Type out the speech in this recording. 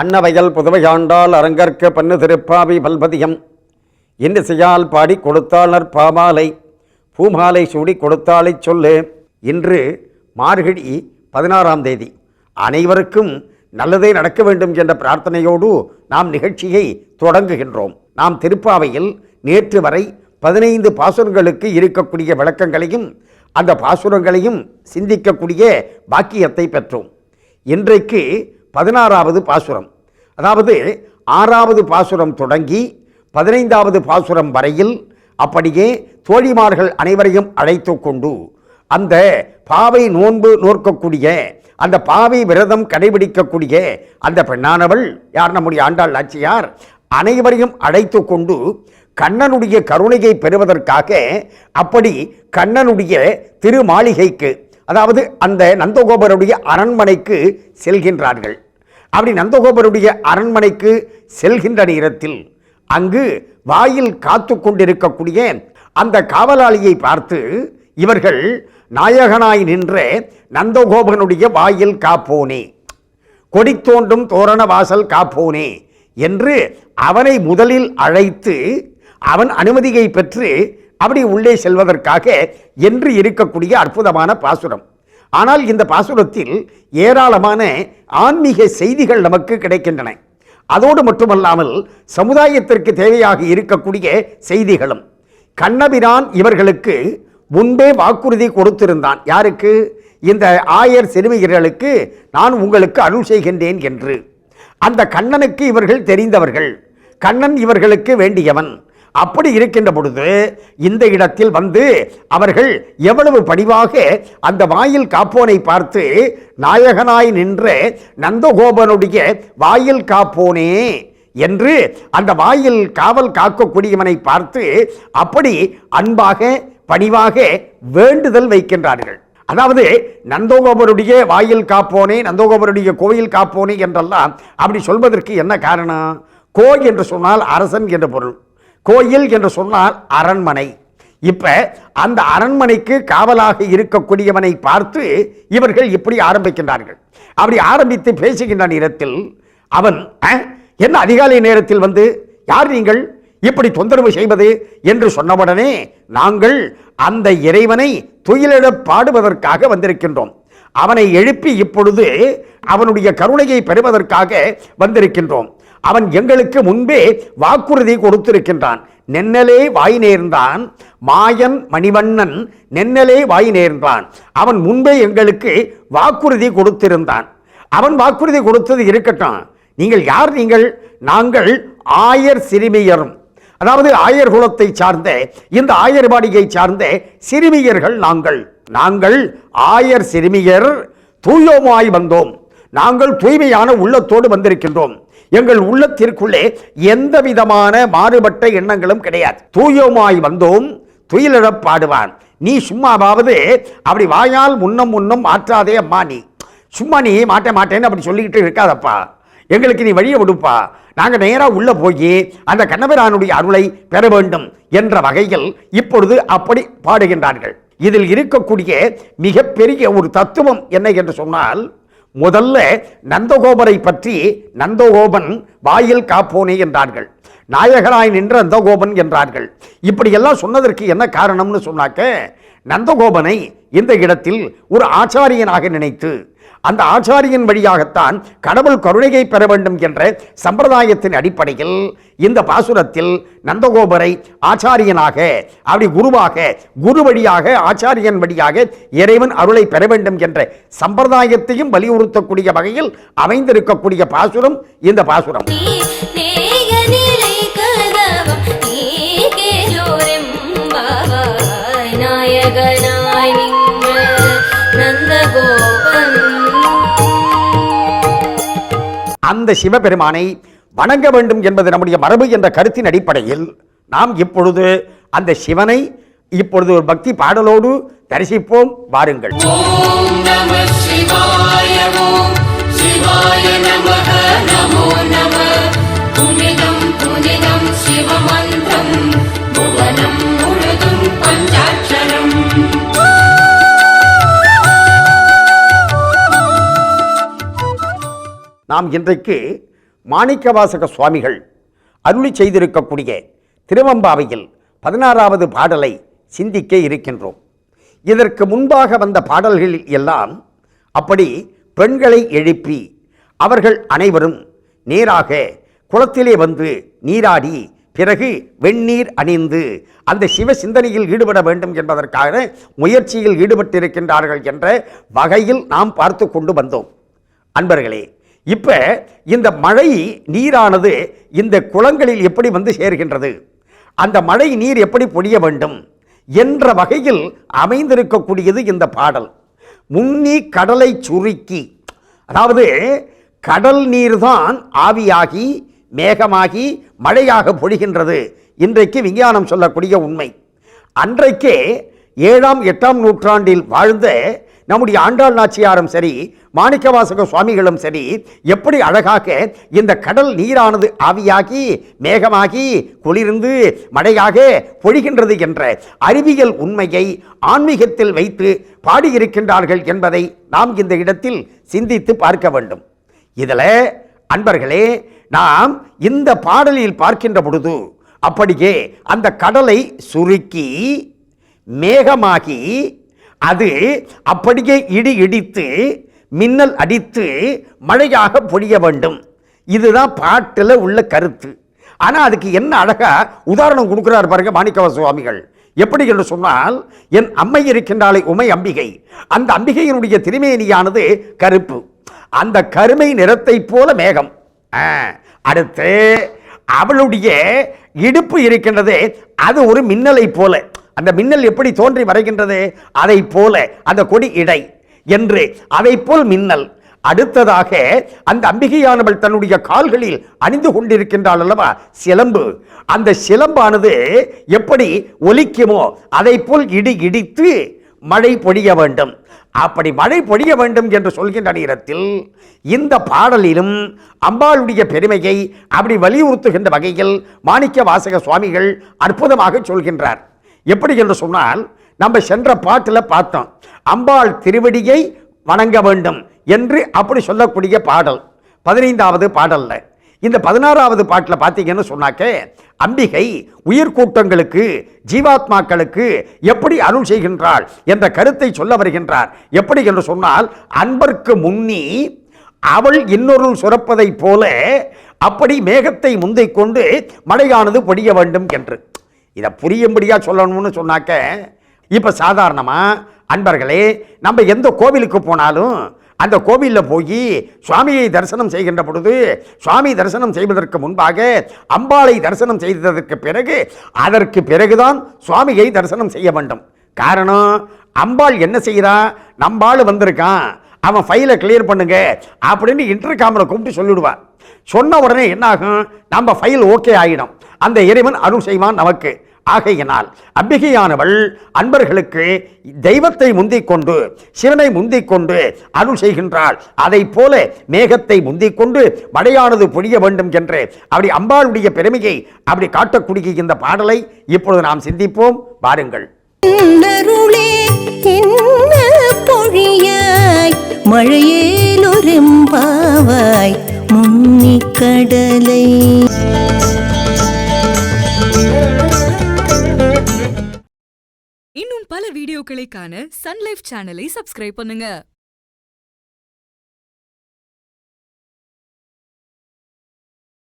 அன்னவயல் புதுவையாண்டால் அரங்கற்க பண்ணு திருப்பாவி பல்பதியம் என்று செய்யால் பாடி கொடுத்தாளர் பாமாலை பூமாலை சூடி கொடுத்தாலை சொல்லு. இன்று மார்கழி 16ஆம் தேதி. அனைவருக்கும் நல்லதே நடக்க வேண்டும் என்ற பிரார்த்தனையோடு நாம் நிகழ்ச்சியை தொடங்குகின்றோம். நாம் திருப்பாவையில் நேற்று வரை 15 பாசுரங்களுக்கு இருக்கக்கூடிய விளக்கங்களையும் அந்த பாசுரங்களையும் சிந்திக்கக்கூடிய பாக்கியத்தை பெற்றோம். இன்றைக்கு 16வது பாசுரம், அதாவது 6வது பாசுரம் தொடங்கி 15வது பாசுரம் வரையில் அப்படியே தோழிமார்கள் அனைவரையும் அழைத்து கொண்டு அந்த பாவை நோன்பு நோக்கக்கூடிய அந்த பாவை விரதம் கடைபிடிக்கக்கூடிய அந்த பெண்ணானவள் யார்? நம்முடைய ஆண்டாள் நாச்சியார் அனைவரையும் அழைத்து கொண்டு கண்ணனுடைய கருணையை பெறுவதற்காக அப்படி கண்ணனுடைய திருமாளிகைக்கு, அதாவது அந்த நந்தகோபருடைய அரண்மனைக்கு செல்கின்றார்கள். அப்படி நந்தகோபருடைய அரண்மனைக்கு செல்கின்ற நேரத்தில் அங்கு வாயில் காத்து கொண்டிருக்கக்கூடிய அந்த காவலாளியை பார்த்து இவர்கள் நாயகனாய் நின்ற நந்தகோபனுடைய வாயில் காப்போனே, கொடி தோன்றும் தோரண வாசல் காப்போனே என்று அவனை முதலில் அழைத்து அவன் அனுமதியை பெற்று அப்படி உள்ளே செல்வதற்காக என்று இருக்கக்கூடிய அற்புதமான பாசுரம். ஆனால் இந்த பாசுரத்தில் ஏராளமான ஆன்மீக செய்திகள் நமக்கு கிடைக்கின்றன. அதோடு மட்டுமல்லாமல் சமுதாயத்திற்கு தேவையாக இருக்கக்கூடிய செய்திகளும். கண்ணபிரான் இவர்களுக்கு முன்பே வாக்குறுதி கொடுத்திருந்தான். யாருக்கு? இந்த ஆயர் சிறுமியர்களுக்கு நான் உங்களுக்கு அருள் செய்கின்றேன் என்று. அந்த கண்ணனுக்கு இவர்கள் தெரிந்தவர்கள், கண்ணன் இவர்களுக்கு வேண்டியவன். அப்படி இருக்கின்ற பொழுது இந்த இடத்தில் வந்து அவர்கள் எவ்வளவு பணிவாக அந்த வாயில் காப்போனை பார்த்து நாயகனாய் நின்ற நந்தகோபனுடைய வாயில் காப்போனே என்று அந்த வாயில் காவல் காக்கக்கூடியவனை பார்த்து அப்படி அன்பாக பணிவாக வேண்டுதல் வைக்கின்றார்கள். அதாவது நந்தகோபருடைய வாயில் காப்போனே, நந்தகோபருடைய கோயில் காப்போனே என்றெல்லாம் அப்படி சொல்வதற்கு என்ன காரணம்? கோ என்று சொன்னால் அரசன் என்ற பொருள், கோயில் என்று சொன்னால் அரண்மனை. இப்ப அந்த அரண்மனைக்கு காவலாக இருக்கக்கூடியவனை பார்த்து இவர்கள் இப்படி ஆரம்பிக்கின்றார்கள். அப்படி ஆரம்பித்து பேசுகின்ற நேரத்தில் அவன் என்ன அதிகாலை நேரத்தில் வந்து யார் நீங்கள் இப்படி தொந்தரவு செய்வது என்று சொன்னவுடனே நாங்கள் அந்த இறைவனை துயிலிட பாடுவதற்காக வந்திருக்கின்றோம், அவனை எழுப்பி இப்பொழுது அவனுடைய கருணையை பெறுவதற்காக வந்திருக்கின்றோம். அவன் எங்களுக்கு முன்பே வாக்குறுதி கொடுத்திருக்கின்றான். நென்னலே வாய் நேர்ந்தான் மாயன் மணிவண்ணன், நென்னலே வாய் நேர்ந்தான். அவன் முன்பே எங்களுக்கு வாக்குறுதி கொடுத்திருந்தான். அவன் வாக்குறுதி கொடுத்தது இருக்கட்டும், நீங்கள் யார்? நீங்கள் நாங்கள் ஆயர் சிறுமியரும், அதாவது ஆயர் குலத்தை சார்ந்த இந்த ஆயர்பாடியை சார்ந்த சிறுமியர்கள் நாங்கள் ஆயர் சிறுமியர் தூயோமாய் வந்தோம். நாங்கள் தூய்மையான உள்ளத்தோடு வந்திருக்கின்றோம். எங்கள் உள்ளத்திற்குள்ளே எந்த விதமான மாறுபட்ட எண்ணங்களும் கிடையாது. தூயோமாய் வந்தோம் துயிலிட பாடுவான். நீ சும்மாவாவது அப்படி வாயால் முன்னம் மாற்றாதே அம்மா, நீ சும்மா நீ மாட்டேன்னு அப்படி சொல்லிக்கிட்டு இருக்காதப்பா, எங்களுக்கு நீ வழியை விடுப்பா, நாங்கள் நேராக உள்ள போய் அந்த கண்ணபிரானுடைய அருளை பெற வேண்டும் என்ற வகையில் இப்பொழுது அப்படி பாடுகின்றார்கள். இதில் இருக்கக்கூடிய மிகப்பெரிய ஒரு தத்துவம் என்ன என்று சொன்னால், முதல்ல நந்தகோபரை பற்றி நந்தகோபன் வாயில் காப்போனே என்றார்கள், நாயகனாய் நின்ற நந்தகோபன் என்றார்கள். இப்படியெல்லாம் சொன்னதற்கு என்ன காரணம்னு சொன்னாக்க, நந்தகோபனை இந்த இடத்தில் ஒரு ஆச்சாரியனாக நினைத்து அந்த ஆச்சாரியன் வழியாகத்தான் கடவுள் கருணையை பெற வேண்டும் என்ற சம்பிரதாயத்தின் அடிப்படையில் இந்த பாசுரத்தில் நந்தகோபரை ஆச்சாரியனாக, அப்படி குருவாக, குரு வழியாக ஆச்சாரியன் வழியாக இறைவன் அருளை பெற வேண்டும் என்ற சம்பிரதாயத்தையும் வலியுறுத்தக்கூடிய வகையில் அமைந்திருக்கக்கூடிய பாசுரம் இந்த பாசுரம். அந்த சிவபெருமானை வணங்க வேண்டும் என்பது நம்முடைய மரபு என்ற கருத்தின் அடிப்படையில் நாம் இப்பொழுது அந்த சிவனை இப்பொழுது ஒரு பக்தி பாடலோடு தரிசிப்போம். வாருங்கள். ஓம் நம சிவாய, ஓம் சிவாய நமஹ, நமோ நமः. புனிதம் புனிதம் சிவமந்திரம், புவனம் முழுதும் பஞ்சாட்சரம். நாம் இன்றைக்கு மாணிக்கவாசக சுவாமிகள் அருளி செய்திருக்கக்கூடிய திருவம்பாவையில் 16வது பாடலை சிந்திக்க இருக்கின்றோம். இதற்கு முன்பாக வந்த பாடல்களில் எல்லாம் அப்படி பெண்களை எழுப்பி அவர்கள் அனைவரும் நேராக குளத்திலே வந்து நீராடி பிறகு வெந்நீர் அணிந்து அந்த சிவ சிந்தனையில் ஈடுபட வேண்டும் என்பதற்காக முயற்சியில் ஈடுபட்டிருக்கின்றார்கள் என்ற வகையில் நாம் பார்த்து கொண்டு வந்தோம். அன்பர்களே, இப்போ இந்த மழை நீரானது இந்த குளங்களில் எப்படி வந்து சேர்கின்றது, அந்த மழை நீர் எப்படி பொழிய வேண்டும் என்ற வகையில் அமைந்திருக்கக்கூடியது இந்த பாடல். முன்னி கடலை சுருக்கி, அதாவது கடல் நீர்தான் ஆவியாகி மேகமாகி மழையாக பொழிகின்றது. இன்றைக்கு விஞ்ஞானம் சொல்லக்கூடிய உண்மை. அன்றைக்கே 7ஆம் 8ஆம் நூற்றாண்டில் வாழ்ந்த நம்முடைய ஆண்டாள் நாச்சியாரும் சரி மாணிக்கவாசக சுவாமிகளும் சரி எப்படி அழகாக இந்த கடல் நீரானது ஆவியாகி மேகமாகி குளிர்ந்து மழையாக பொழிகின்றது என்ற அறிவியல் உண்மையை ஆன்மீகத்தில் வைத்து பாடியிருக்கின்றார்கள் என்பதை நாம் இந்த இடத்தில் சிந்தித்து பார்க்க வேண்டும். இதில் அன்பர்களே, நாம் இந்த பாடலில் பார்க்கின்ற பொழுது அப்படியே அந்த கடலை சுருக்கி மேகமாகி அது அப்படியே இடி இடித்து மின்னல் அடித்து மழையாக பொழிய வேண்டும். இதுதான் பாட்டில் உள்ள கருத்து. ஆனால் அதுக்கு என்ன அழகா உதாரணம் கொடுக்கிறார் பாருங்க மாணிக்கவாசக சுவாமிகள். எப்படி என்று சொன்னால், என் அம்மை இருக்கின்றாளே உமை அம்பிகை, அந்த அம்பிகையினுடைய திருமேனியானது கருப்பு, அந்த கருமை நிறத்தை போல மேகம். அடுத்து அவளுடைய இடுப்பு இருக்கின்றது, அது ஒரு மின்னலை போல, அந்த மின்னல் எப்படி தோன்றி வரைகின்றது அதை போல அந்த கொடி இடை என்று அதை போல் மின்னல். அடுத்ததாக அந்த அம்பிகையானவள் தன்னுடைய கால்களில் அணிந்து கொண்டிருக்கின்றாள் அல்லவா சிலம்பு, அந்த சிலம்பானது எப்படி ஒலிக்குமோ அதை போல் இடி இடித்து மழை பொழிய வேண்டும். அப்படி மழை பொழிய வேண்டும் என்று சொல்கின்ற நேரத்தில் இந்த பாடலிலும் அம்பாளுடைய பெருமையை அப்படி வலியுறுத்துகின்ற வகையில் மாணிக்கவாசக சுவாமிகள் அற்புதமாக சொல்கின்றார். எப்படி என்று சொன்னால், நம்ம சென்ற பாட்டில் பார்த்தோம், அம்பாள் திருவடியை வணங்க வேண்டும் என்று அப்படி சொல்லக்கூடிய பாடல் 15வது பாடல்ல. இந்த 16வது பாட்டில் பார்த்தீங்கன்னு சொன்னாக்க அம்பிகை உயிர்கூட்டங்களுக்கு ஜீவாத்மாக்களுக்கு எப்படி அருள் செய்கின்றாள் என்ற கருத்தை சொல்ல வருகின்றார். எப்படி என்று சொன்னால், அன்பர்க்கு முன்னி அவள் இன்னொரு சுரப்பதை போல அப்படி மேகத்தை முந்தை கொண்டு மழையானது பொழிய வேண்டும் என்று. இதை புரியும்படியா சொல்லணும்னு சொன்னாக்க, இப்போ சாதாரணமாக அன்பர்களே, நம்ம எந்த கோவிலுக்கு போனாலும் அந்த கோவிலில் போய் சுவாமியை தரிசனம் செய்கின்ற பொழுது சுவாமி தரிசனம் செய்வதற்கு முன்பாக அம்பாளை தரிசனம் செய்ததற்கு பிறகு அதற்கு பிறகுதான் சுவாமியை தரிசனம் செய்ய வேண்டும். காரணம், அம்பாள் என்ன செய்கிறா, நம்பாள் வந்திருக்கான், அவன் ஃபைலை கிளியர் பண்ணுங்க அப்படின்னு இன்டர்காமரை கூப்பிட்டு சொல்லிவிடுவான். சொன்ன உடனே என்ன ஆகும், நம்ம ஃபைல் ஓகே ஆகிடும், அந்த இறைவன் அருள் செய்வான் நமக்கு. ஆகையினால் அம்பிகையானவள் அன்பர்களுக்கு தெய்வத்தை முந்திக் கொண்டு சிவனை முந்திக் கொண்டு அருள் செய்கின்றாள். அதை போல மேகத்தை முந்திக் கொண்டு மழையானது பொழிய வேண்டும் என்று அப்படி அம்பாளுடைய பெருமையை அப்படி காட்டக்கூடிய இந்த பாடலை இப்பொழுது நாம் சிந்திப்போம். பாருங்கள். மழையேலொரும்பாவாய் முன்னி கடலை. இன்னும் பல வீடியோக்களை காண சன் லைஃப் சேனலை சப்ஸ்கிரைப் பண்ணுங்க.